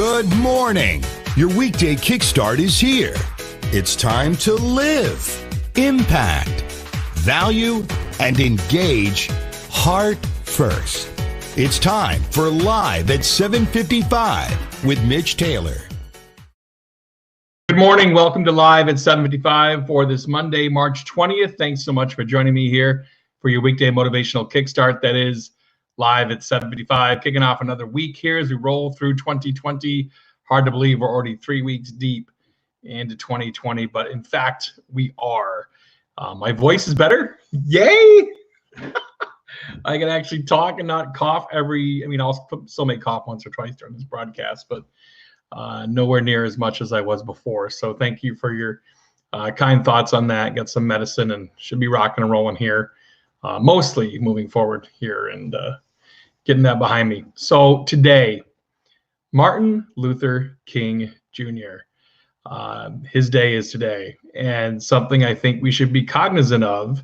Good morning. Your weekday kickstart is here. It's time to live, impact, value, and engage heart first. It's time for Live at 7:55 with Mitch Taylor. Good morning. Welcome to Live at 7:55 for this Monday, March 20th. Thanks so much for joining me here for your weekday motivational kickstart. That is Live at 7:55, kicking off another week here as we roll through 2020. Hard to believe we're already 3 weeks deep into 2020, but in fact, we are. My voice is better. Yay! I can actually talk and not cough I'll still may cough once or twice during this broadcast, but nowhere near as much as I was before. So thank you for your kind thoughts on that. Got some medicine and should be rocking and rolling here. Mostly moving forward here and getting that behind me. So today, Martin Luther King Jr., his day is today, and something I think we should be cognizant of.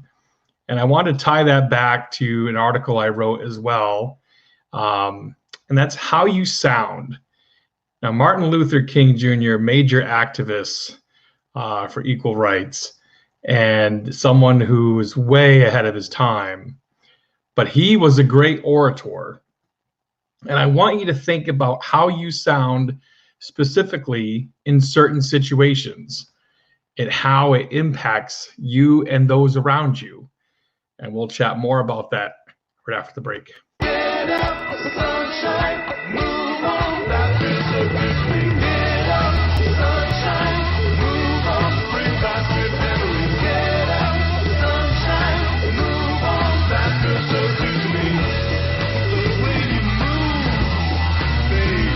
And I want to tie that back to an article I wrote as well, and that's how you sound. Now, Martin Luther King Jr., major activist for equal rights, and someone who was way ahead of his time, but he was a great orator. And I want you to think about how you sound specifically in certain situations and how it impacts you and those around you. And we'll chat more about that right after the break. Get up, sunshine, move on, that is so good. Get up, sunshine, move on, bring back good memories. Get up, sunshine, move on, that feels so good to me. The way you move, babe,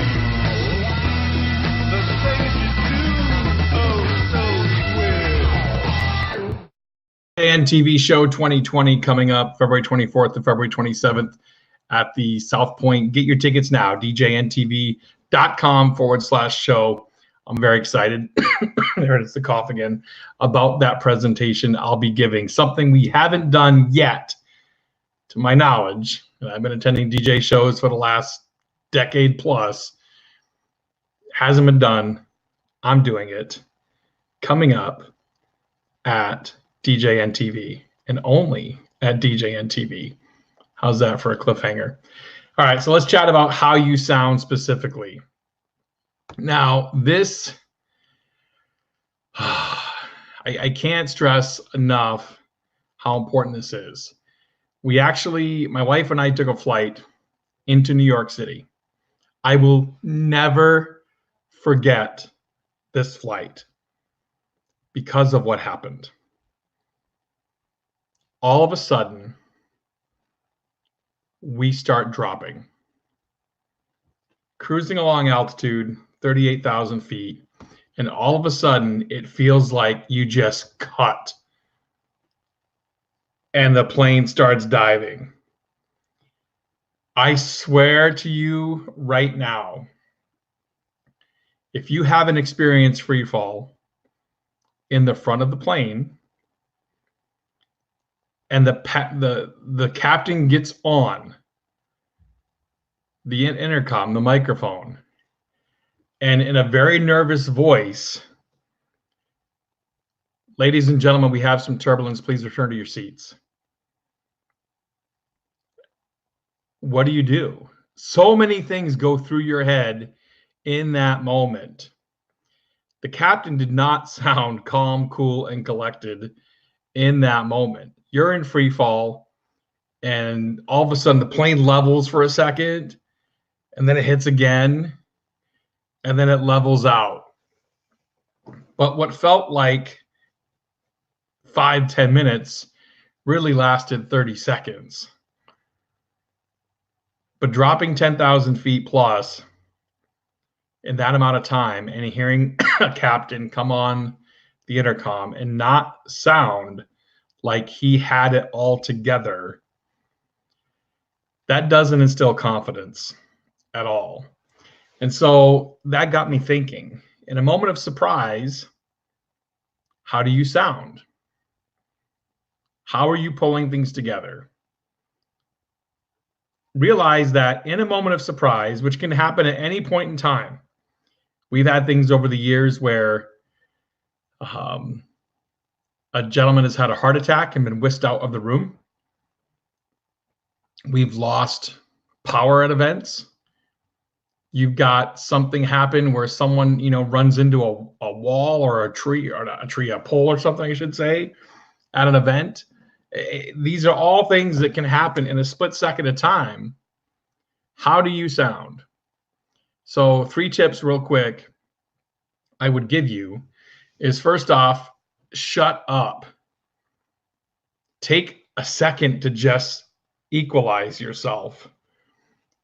the things you do, oh so square. TV show 2020 coming up February 24th and February 27th at the South Point. Get your tickets now, djntv.com/show. I'm very excited. There it is, the cough again, about that presentation I'll be giving. Something we haven't done yet, to my knowledge. And I've been attending DJ shows for the last decade plus. Hasn't been done. I'm doing it. Coming up at DJNTV and only at DJNTV. How's that for a cliffhanger? All right, so let's chat about how you sound specifically. Now, this, I can't stress enough how important this is. My wife and I took a flight into New York City. I will never forget this flight because of what happened. All of a sudden, we start dropping. Cruising along altitude, 38,000 feet, and all of a sudden, it feels like you just cut, and the plane starts diving. I swear to you right now, if you haven't experienced free fall in the front of the plane, and the captain gets on the intercom, the microphone, and in a very nervous voice, "Ladies and gentlemen, we have some turbulence. Please return to your seats." What do? So many things go through your head in that moment. The captain did not sound calm, cool, and collected in that moment. You're in free fall, and all of a sudden the plane levels for a second, and then it hits again, and then it levels out. But what felt like 5-10 minutes really lasted 30 seconds. But dropping 10,000 feet plus in that amount of time and hearing a captain come on the intercom and not sound like he had it all together, that doesn't instill confidence at all. And so that got me thinking, in a moment of surprise, how do you sound? How are you pulling things together? Realize that in a moment of surprise, which can happen at any point in time, We've had things over the years where a gentleman has had a heart attack and been whisked out of the room. We've lost power at events. You've got something happen where someone, runs into a wall or a pole or something, I should say, at an event. These are all things that can happen in a split second of time. How do you sound? So 3 tips real quick I would give you is, first off, shut up. Take a second to just equalize yourself,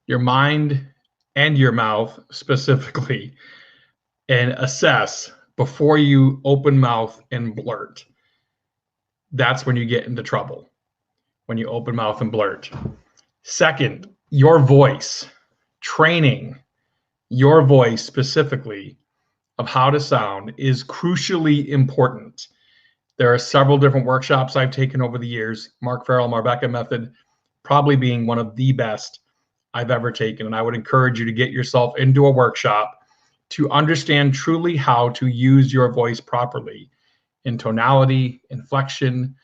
your mind and your mouth specifically, and assess before you open mouth and blurt. That's when you get into trouble, when you open mouth and blurt. Second, your voice, training your voice specifically of how to sound is crucially important. There are several different workshops I've taken over the years, Mark Farrell, Marbecca method, probably being one of the best I've ever taken. And I would encourage you to get yourself into a workshop to understand truly how to use your voice properly in tonality, inflection,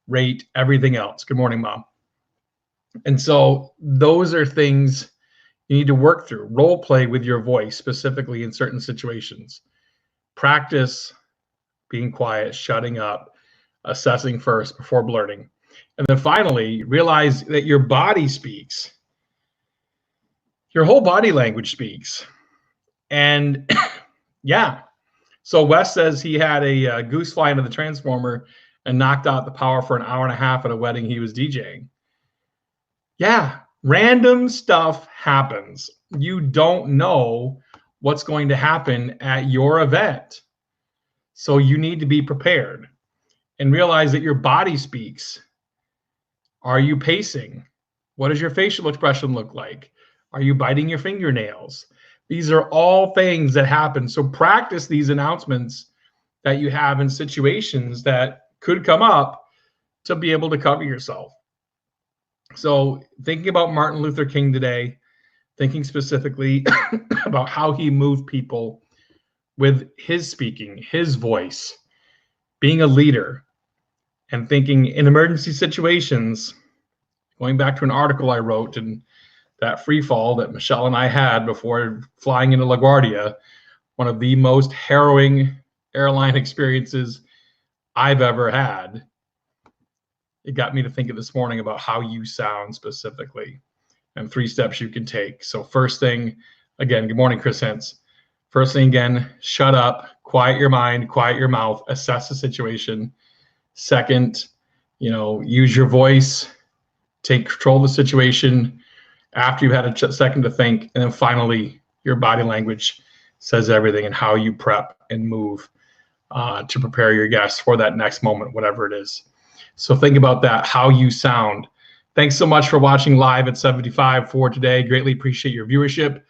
rate, everything else. Good morning, Mom. And so those are things you need to work through. Role play with your voice, specifically in certain situations. Practice being quiet, shutting up, assessing first before blurting. And then finally, realize that your body speaks. Your whole body language speaks. And yeah. So Wes says he had a goose fly into the transformer and knocked out the power for an hour and a half at a wedding he was DJing. Yeah, random stuff happens. You don't know what's going to happen at your event. So you need to be prepared and realize that your body speaks. Are you pacing? What does your facial expression look like? Are you biting your fingernails? These are all things that happen. So practice these announcements that you have in situations that could come up to be able to cover yourself. So thinking about Martin Luther King today, thinking specifically about how he moved people with his speaking, his voice, being a leader, and thinking in emergency situations, going back to an article I wrote and that free fall that Michelle and I had before flying into LaGuardia, one of the most harrowing airline experiences I've ever had. It got me to thinking this morning about how you sound specifically and 3 steps you can take. So first thing, again, good morning, Chris Hentz. First thing, again, shut up, quiet your mind, quiet your mouth, assess the situation. Second, use your voice, take control of the situation after you've had a second to think. And then finally, your body language says everything and how you prep and move to prepare your guests for that next moment, whatever it is. So think about that, how you sound. Thanks so much for watching live at 75 for today. Greatly appreciate your viewership.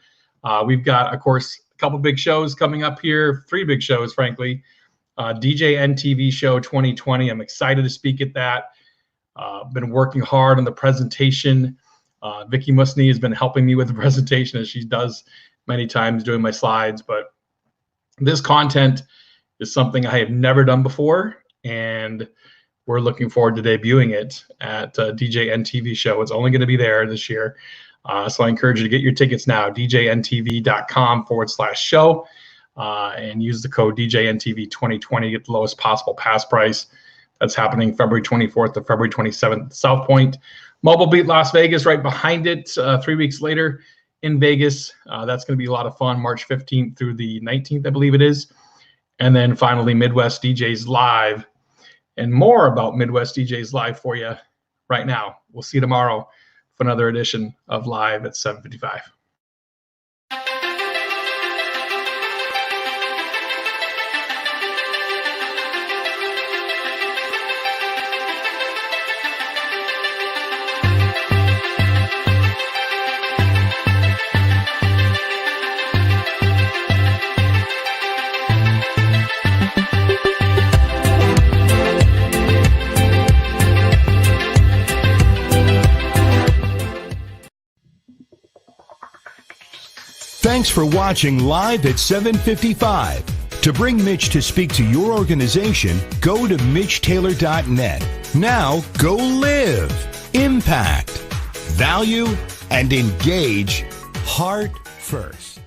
We've got, of course, a couple big shows coming up here, 3 big shows, frankly. DJ NTV Show 2020. I'm excited to speak at that. Been working hard on the presentation. Vicky Musney has been helping me with the presentation, as she does many times doing my slides. But this content is something I have never done before, and we're looking forward to debuting it at DJ NTV Show. It's only going to be there this year. So I encourage you to get your tickets now, djntv.com/show, and use the code DJNTV2020, get the lowest possible pass price. That's happening February 24th to February 27th at South Point. Mobile Beat Las Vegas right behind it 3 weeks later in Vegas. That's going to be a lot of fun, March 15th through the 19th, I believe it is. And then finally, Midwest DJs Live, and more about Midwest DJs Live for you right now. We'll see you tomorrow for another edition of Live at 7:55. Thanks for watching Live at 755. To bring Mitch to speak to your organization, go to MitchTaylor.net. Now, go live, impact, value, and engage heart first.